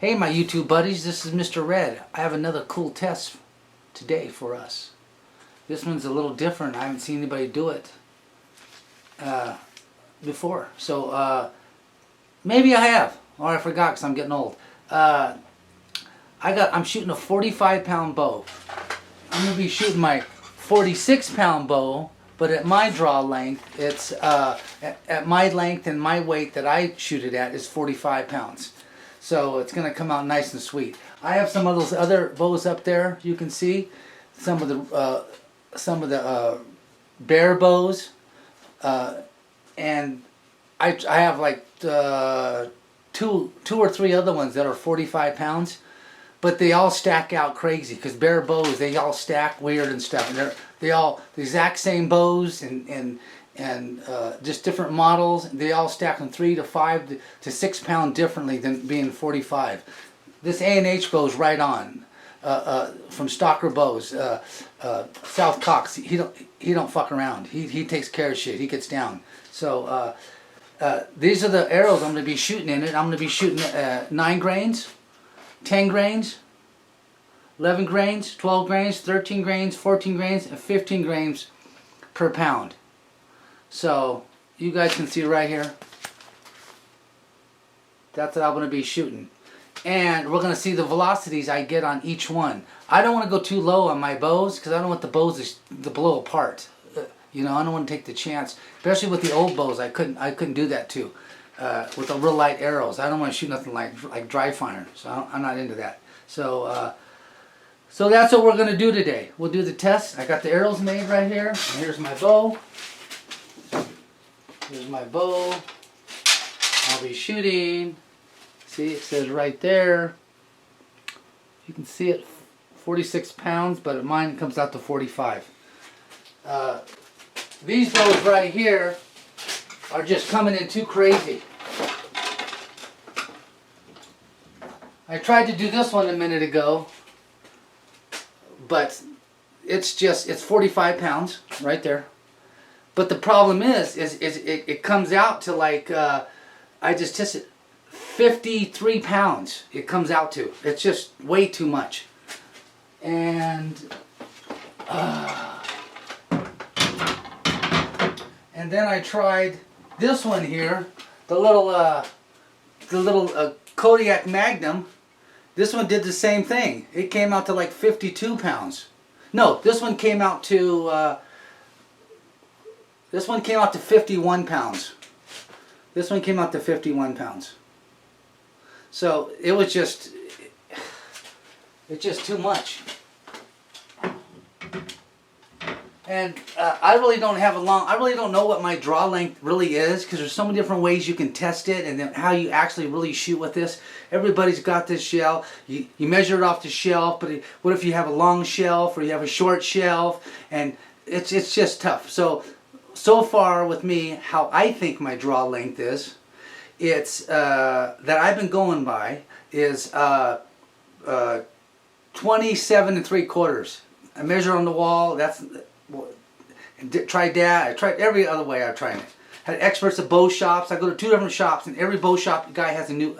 Hey my YouTube buddies, this is Mr. Red. I have another cool test today for us. This one's a little different. I haven't seen anybody do it before. So maybe I have, or I forgot because I'm getting old. I'm shooting a 45-pound bow. I'm going to be shooting my 46-pound bow, but at my draw length, it's at my length and my weight that I shoot it at is 45 pounds. So it's going to come out nice and sweet. I have some of those other bows up there. You can see some of the bear bows, and I have like two or three other ones that are 45 pounds, but they all stack out crazy because bear bows, they all stack weird and stuff, and they all the exact same bows and just different models. They all stack from 3 to 5 to 6 pound differently than being 45. This A&H bow is right on. From Stalker Bows, South Cox. He don't fuck around. He takes care of shit. He gets down. So these are the arrows I'm going to be shooting in it. I'm going to be shooting 9 grains, 10 grains, 11 grains, 12 grains, 13 grains, 14 grains, and 15 grains per pound. So you guys can see right here. That's what I'm going to be shooting. And we're going to see the velocities I get on each one. I don't want to go too low on my bows because I don't want the bows to blow apart. You know, I don't want to take the chance, especially with the old bows. I couldn't do that too. With the real light arrows, I don't want to shoot nothing like dry fire. So I'm not into that. So so that's what we're going to do today. We'll do the test. I got the arrows made right here. And here's my bow. Here's my bow. I'll be shooting. See, it says right there. You can see it, 46 pounds, but at mine it comes out to 45. These bows right here are just coming in too crazy. I tried to do this one a minute ago, but it's 45 pounds right there. But the problem is it comes out to like, I just tested 53 pounds it comes out to. It's just way too much. And then I tried this one here, the little Kodiak Magnum. This one did the same thing. It came out to like 52 pounds. No, this one came out to 51 pounds. This one came out to 51 pounds. So it's just too much. And I really don't know what my draw length really is, because there's so many different ways you can test it, and then how you actually really shoot with this. Everybody's got this shell. You measure it off the shelf, but what if you have a long shelf or you have a short shelf, and it's just tough. So far with me, how I think my draw length is, it's that I've been going by is 27 3/4. I measure on the wall. Tried that. I tried every other way. I've tried it. Had experts at bow shops. I go to 2 different shops, and every bow shop guy has a new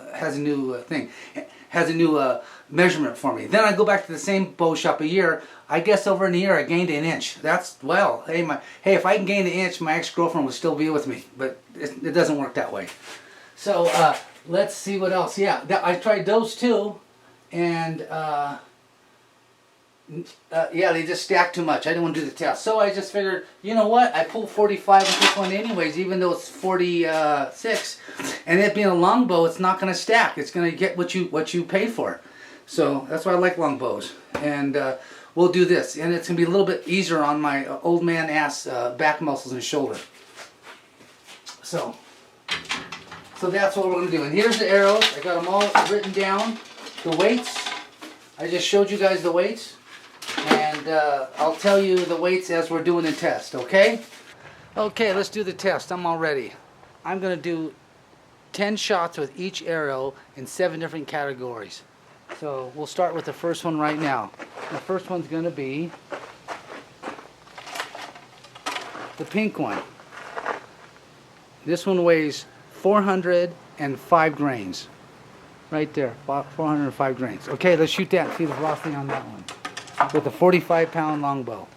measurement for me. Then I go back to the same bow shop a year. I guess over in a year I gained an inch. That's, well, hey, if I can gain an inch, my ex-girlfriend would still be with me. But it doesn't work that way. So let's see what else. Yeah, I tried those too, and yeah, they just stacked too much. I didn't want to do the test, so I just figured, you know what? I pulled 45 with this one anyways, even though it's 46, and it being a long bow, it's not going to stack. It's going to get what you pay for. So that's why I like long bows, and we'll do this, and it's going to be a little bit easier on my old man ass back muscles and shoulder. So that's what we're going to do. And here's the arrows. I got them all written down. The weights. I just showed you guys the weights. And I'll tell you the weights as we're doing the test, okay? Okay, let's do the test. I'm all ready. I'm going to do 10 shots with each arrow in 7 different categories. So we'll start with the first one right now. The first one's going to be the pink one. This one weighs 405 grains. Right there, 405 grains. Okay, let's shoot that and see the velocity on that one with a 45-pound longbow.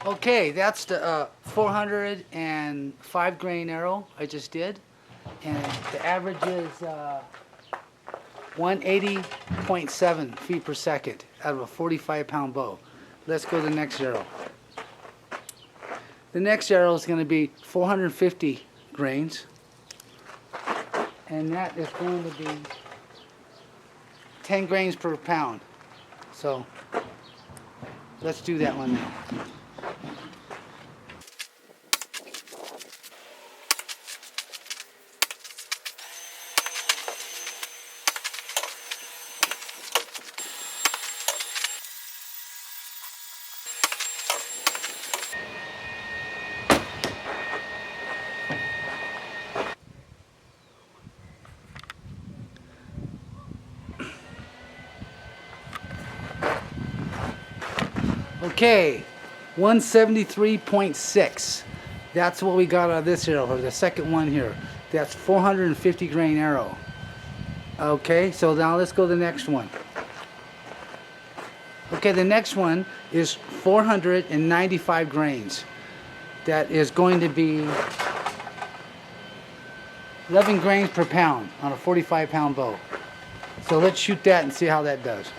Okay, that's the 405 grain arrow I just did, and the average is 180.7 feet per second out of a 45-pound bow. Let's go to the next arrow. The next arrow is going to be 450 grains, and that is going to be 10 grains per pound. So let's do that one now. Okay, 173.6. That's what we got out of this arrow, or the second one here. That's 450 grain arrow. Okay, so now let's go to the next one. Okay, the next one is 495 grains. That is going to be 11 grains per pound on a 45-pound bow. So let's shoot that and see how that does.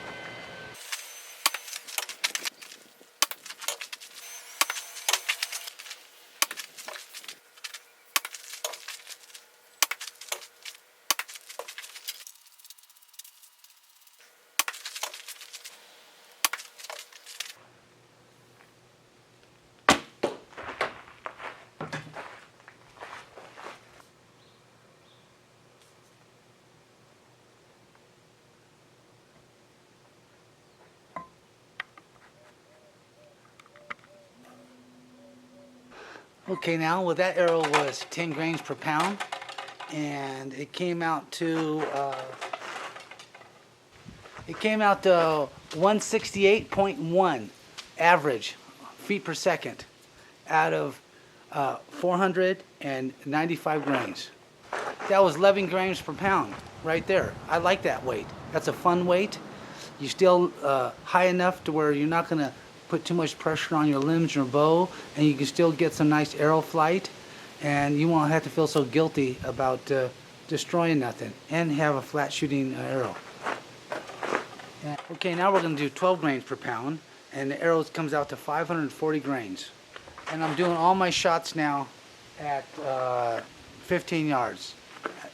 Okay, now well, that arrow was 10 grains per pound, and it came out to 168.1 average feet per second out of 495 grains. That was 11 grains per pound right there. I like that weight. That's a fun weight. You still high enough to where you're not going to put too much pressure on your limbs or bow, and you can still get some nice arrow flight, and you won't have to feel so guilty about destroying nothing, and have a flat shooting arrow. Okay, now we're going to do 12 grains per pound, and the arrow comes out to 540 grains. And I'm doing all my shots now at 15 yards.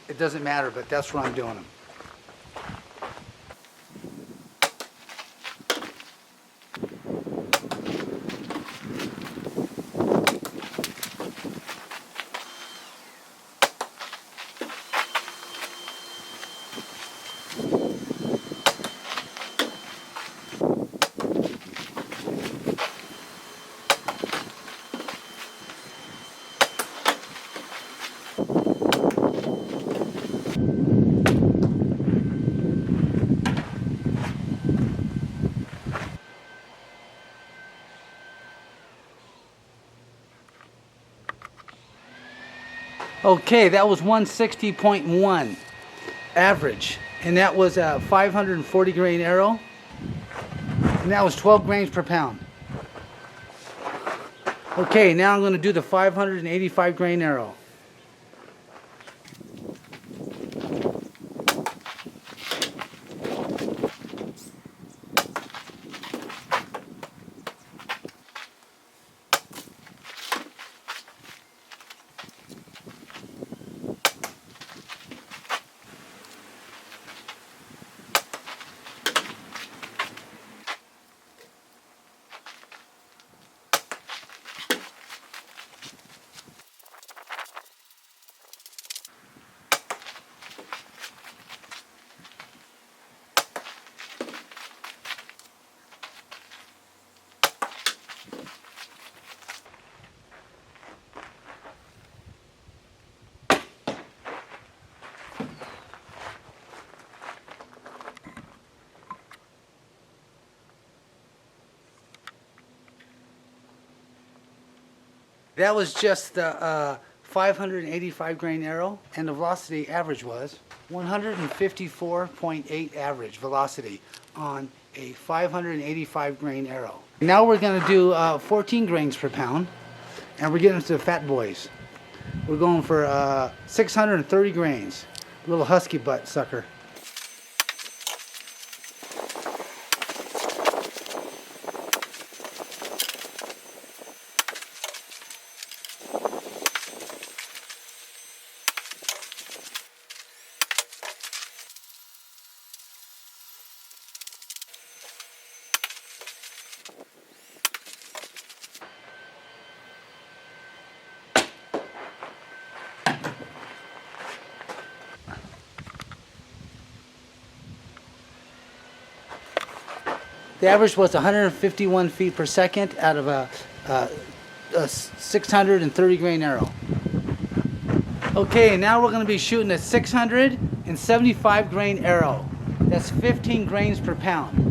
It doesn't matter, but that's where I'm doing them. Okay, that was 160.1 average, and that was a 540 grain arrow, and that was 12 grains per pound. Okay, now I'm going to do the 585 grain arrow. That was just the 585 grain arrow, and the velocity average was 154.8 average velocity on a 585 grain arrow. Now we're going to do 14 grains per pound, and we're getting into the fat boys. We're going for 630 grains. Little husky butt sucker. The average was 151 feet per second out of a 630 grain arrow. Okay, now we're going to be shooting a 675 grain arrow. That's 15 grains per pound.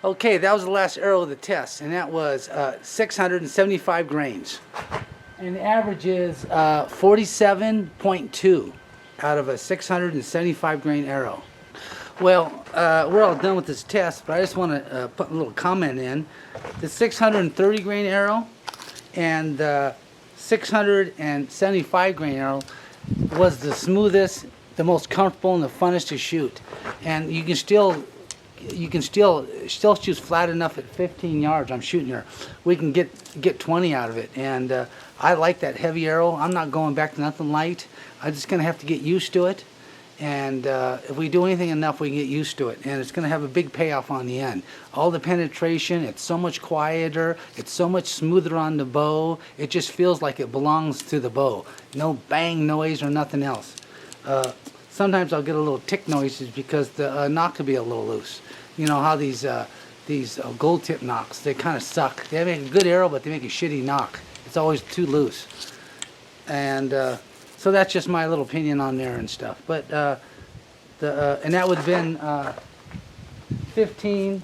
Okay, that was the last arrow of the test, and that was 675 grains. And the average is 47.2 out of a 675 grain arrow. Well, we're all done with this test, but I just want to put a little comment in. The 630 grain arrow and the 675 grain arrow was the smoothest, the most comfortable, and the funnest to shoot. And you can still shoot flat enough at 15 yards. I'm shooting here. We can get 20 out of it, and I like that heavy arrow. I'm not going back to nothing light. I'm just gonna have to get used to it, and if we do anything enough, we can get used to it, and it's gonna have a big payoff on the end. All the penetration, it's so much quieter, it's so much smoother on the bow. It just feels like it belongs to the bow. No bang noise or nothing else. Sometimes I'll get a little tick noises because the knock could be a little loose. You know how these gold tip knocks, they kind of suck. They make a good arrow, but they make a shitty knock. It's always too loose. And so that's just my little opinion on there and stuff. But and that would have been 15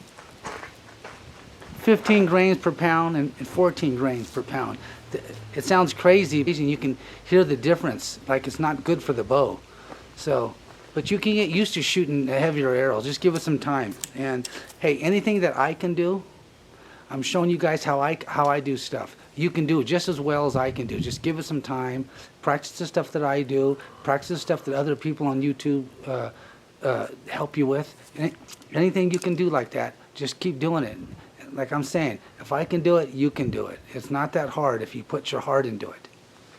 grains per pound and 14 grains per pound. It sounds crazy, and you can hear the difference. Like it's not good for the bow. So, but you can get used to shooting heavier arrows. Just give it some time. And hey, anything that I can do, I'm showing you guys how I do stuff. You can do it just as well as I can do. Just give it some time. Practice the stuff that I do. Practice the stuff that other people on YouTube help you with. Anything you can do like that, just keep doing it. Like I'm saying, if I can do it, you can do it. It's not that hard if you put your heart into it.